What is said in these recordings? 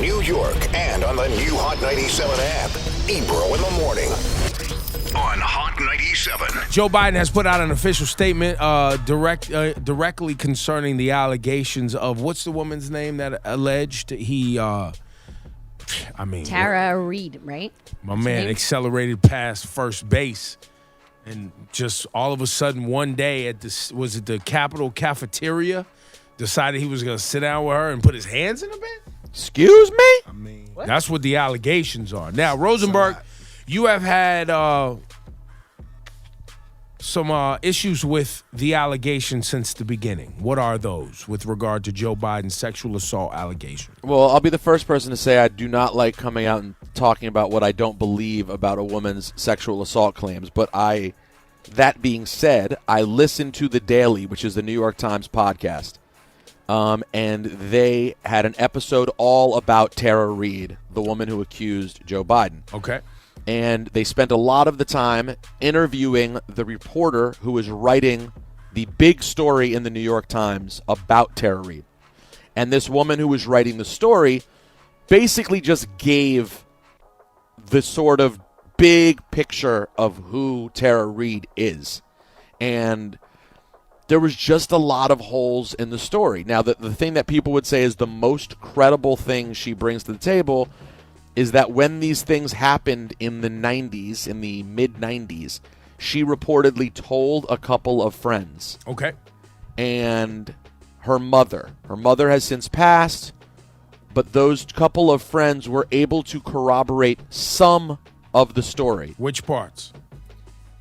New York, and on the new Hot 97 app. Ebro in the morning on Hot 97. Joe Biden has put out an official statement directly concerning the allegations of, what's the woman's name that alleged Tara Reade, right? My man accelerated past first base. And just all of a sudden, one day at the Capitol cafeteria, decided he was going to sit down with her and put his hands in her bed? Excuse me? That's what the allegations are. Now, Rosenberg, you have had some issues with the allegations since the beginning. What are those with regard to Joe Biden's sexual assault allegation? Well, I'll be the first person to say I do not like coming out and talking about what I don't believe about a woman's sexual assault claims. But that being said, I listen to The Daily, which is the New York Times podcast. And they had an episode all about Tara Reade, the woman who accused Joe Biden. Okay. And they spent a lot of the time interviewing the reporter who was writing the big story in the New York Times about Tara Reade. And this woman who was writing the story basically just gave the sort of big picture of who Tara Reade is. And there was just a lot of holes in the story. Now, the thing that people would say is the most credible thing she brings to the table is that when these things happened in the 90s, in the mid-90s, she reportedly told a couple of friends. Okay. And her mother has since passed, but those couple of friends were able to corroborate some of the story. Which parts?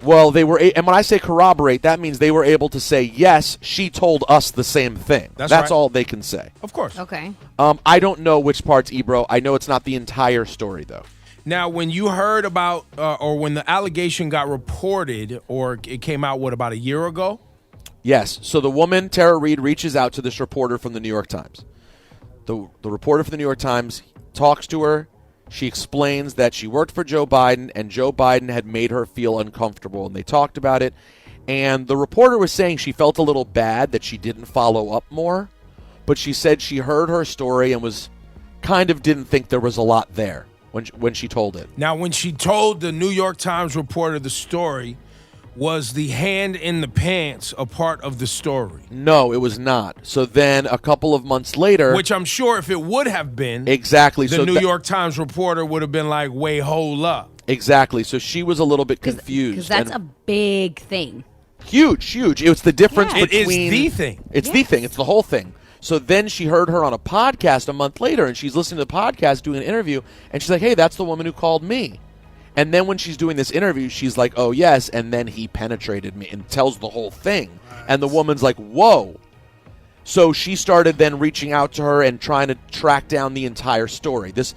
Well, and when I say corroborate, that means they were able to say, yes, she told us the same thing. That's right. all they can say. Of course. Okay. I don't know which parts, Ebro. I know it's not the entire story, though. Now, when you heard about, or when the allegation got reported, or it came out, about a year ago? Yes. So the woman, Tara Reade, reaches out to this reporter from the New York Times. The reporter from the New York Times talks to her. She explains that she worked for Joe Biden, and Joe Biden had made her feel uncomfortable, and they talked about it. And the reporter was saying she felt a little bad that she didn't follow up more, but she said she heard her story and didn't think there was a lot there when she told it. Now, when she told the New York Times reporter the story, was the hand in the pants a part of the story? No, it was not. So then a couple of months later... Which I'm sure if it would have been... Exactly. The New York Times reporter would have been like, wait, hold up. Exactly. So she was a little bit confused. Because that's a big thing. Huge. It's the difference between... It is the thing. It's the thing. It's the whole thing. So then she heard her on a podcast a month later, and she's listening to the podcast, doing an interview, and she's like, hey, that's the woman who called me. And then when she's doing this interview, she's like, oh, yes, and then he penetrated me, and tells the whole thing. And the woman's like, whoa. So she started then reaching out to her and trying to track down the entire story. This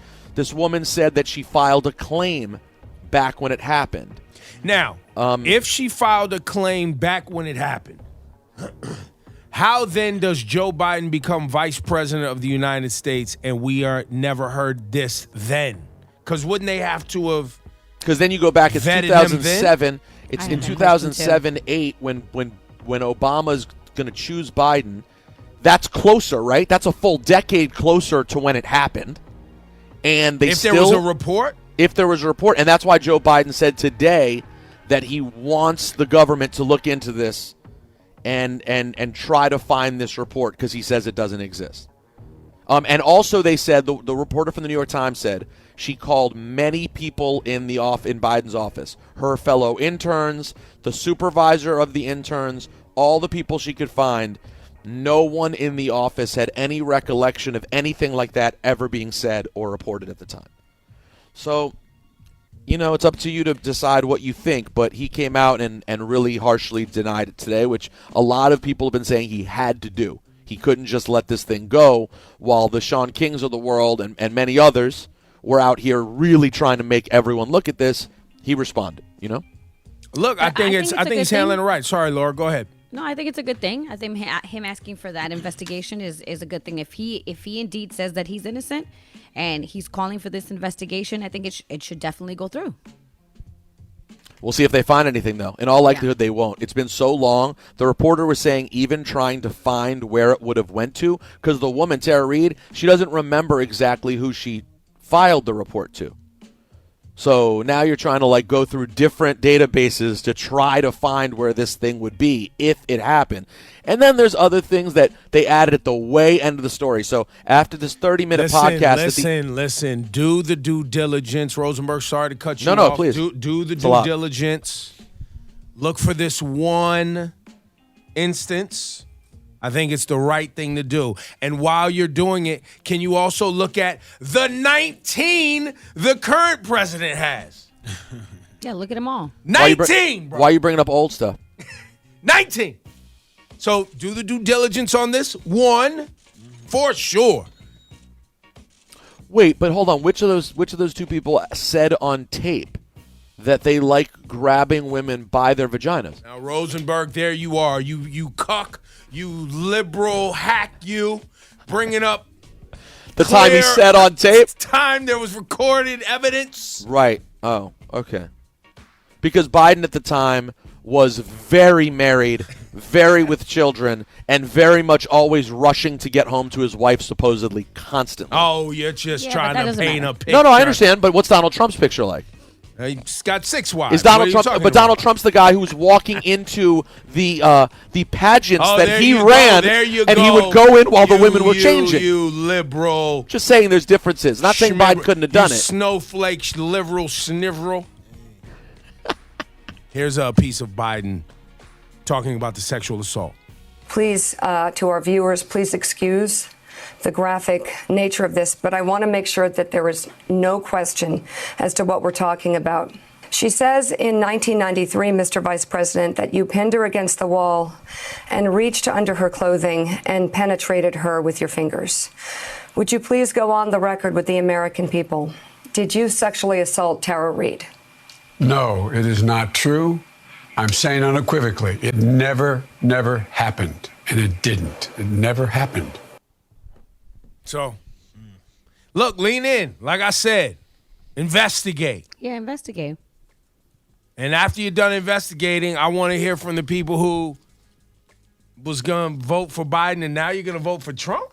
woman said that she filed a claim back when it happened. Now, if she filed a claim back when it happened, how then does Joe Biden become vice president of the United States and we are never heard this then? Because wouldn't they have to have... Because then you go back, it's 2007. It's in 2007-8 when Obama's going to choose Biden. That's closer, right? That's a full decade closer to when it happened. And if there was a report? If there was a report. And that's why Joe Biden said today that he wants the government to look into this and try to find this report because he says it doesn't exist. And also they said, the reporter from the New York Times said, she called many people in Biden's office, her fellow interns, the supervisor of the interns, all the people she could find. No one in the office had any recollection of anything like that ever being said or reported at the time. So, it's up to you to decide what you think, but he came out and really harshly denied it today, which a lot of people have been saying he had to do. He couldn't just let this thing go while the Sean Kings of the world and many others were out here really trying to make everyone look at this. He responded, Look, I think he's handling it right. Sorry, Laura, go ahead. No, I think it's a good thing. I think him asking for that investigation is a good thing. If he indeed says that he's innocent and he's calling for this investigation, I think it should definitely go through. We'll see if they find anything, though. In all likelihood, they won't. It's been so long. The reporter was saying even trying to find where it would have went to, because the woman, Tara Reade, she doesn't remember exactly who she filed the report to. So now you're trying to like go through different databases to try to find where this thing would be if it happened. And then there's other things that they added at the way end of the story. So after this 30-minute podcast... Listen. Do the due diligence. Rosenberg, sorry to cut you off. No, please. Do the due diligence. Look for this one instance. I think it's the right thing to do. And while you're doing it, can you also look at the 19 the current president has? Yeah, look at them all. 19, bro. Why are you bringing up old stuff? 19. So do the due diligence on this one for sure. Wait, but hold on. Which of those two people said on tape that they like grabbing women by their vaginas? Now, Rosenberg, there you are. You cuck. You liberal hack, you bringing up the time he said on tape. Time there was recorded evidence. Right. Oh, okay. Because Biden at the time was very married, very with children, and very much always rushing to get home to his wife, supposedly constantly. Oh, you're just trying to paint a picture. No, I understand. But what's Donald Trump's picture like? He's got 6 wives. Is Donald Trump? But Donald Trump's the guy who's walking into the pageants that he ran, and he would go in while the women were changing. You liberal. Just saying, there's differences. Not saying Biden couldn't have done it. Snowflake, liberal, sniveral. Here's a piece of Biden talking about the sexual assault. Please, to our viewers, please excuse the graphic nature of this, but I want to make sure that there is no question as to what we're talking about. She says in 1993, Mr. Vice President, that you pinned her against the wall and reached under her clothing and penetrated her with your fingers. Would you please go on the record with the American people? Did you sexually assault Tara Reade? No, it is not true. I'm saying unequivocally, it never happened. And it didn't. It never happened. So, look, lean in. Like I said, investigate. Yeah, investigate. And after you're done investigating, I want to hear from the people who was going to vote for Biden and now you're going to vote for Trump?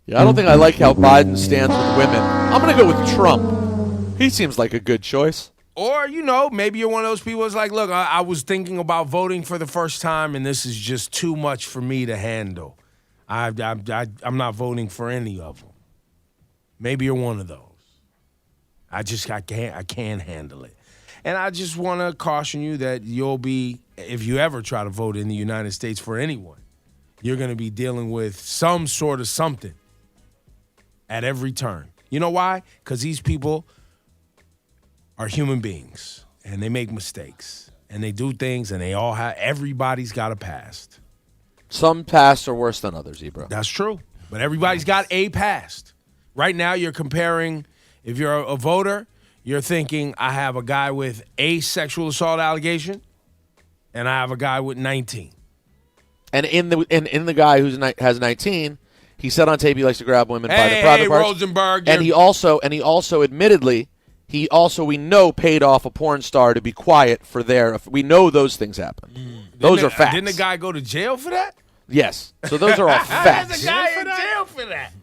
Yeah, I don't think I like how Biden stands with women. I'm going to go with Trump. He seems like a good choice. Or, maybe you're one of those people that's like, look, I was thinking about voting for the first time and this is just too much for me to handle. I'm not voting for any of them. Maybe you're one of those. I can't handle it. And I just want to caution you that you'll be, if you ever try to vote in the United States for anyone, you're going to be dealing with some sort of something at every turn. You know why? Because these people are human beings and they make mistakes and they do things and everybody's got a past. Some pasts are worse than others, Ebro. That's true. But everybody's got a past. Right now, you're comparing, if you're a voter, you're thinking, I have a guy with a sexual assault allegation, and I have a guy with 19. And in the guy who has 19, he said on tape he likes to grab women by the private parts. Rosenberg. And he also admittedly, we know paid off a porn star to be quiet for we know those things happen. Those are facts. Didn't the guy go to jail for that? Yes. So those are all facts. There's a guy in jail for that.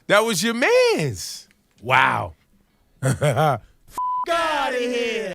That was your man's. Wow. F*** out of here.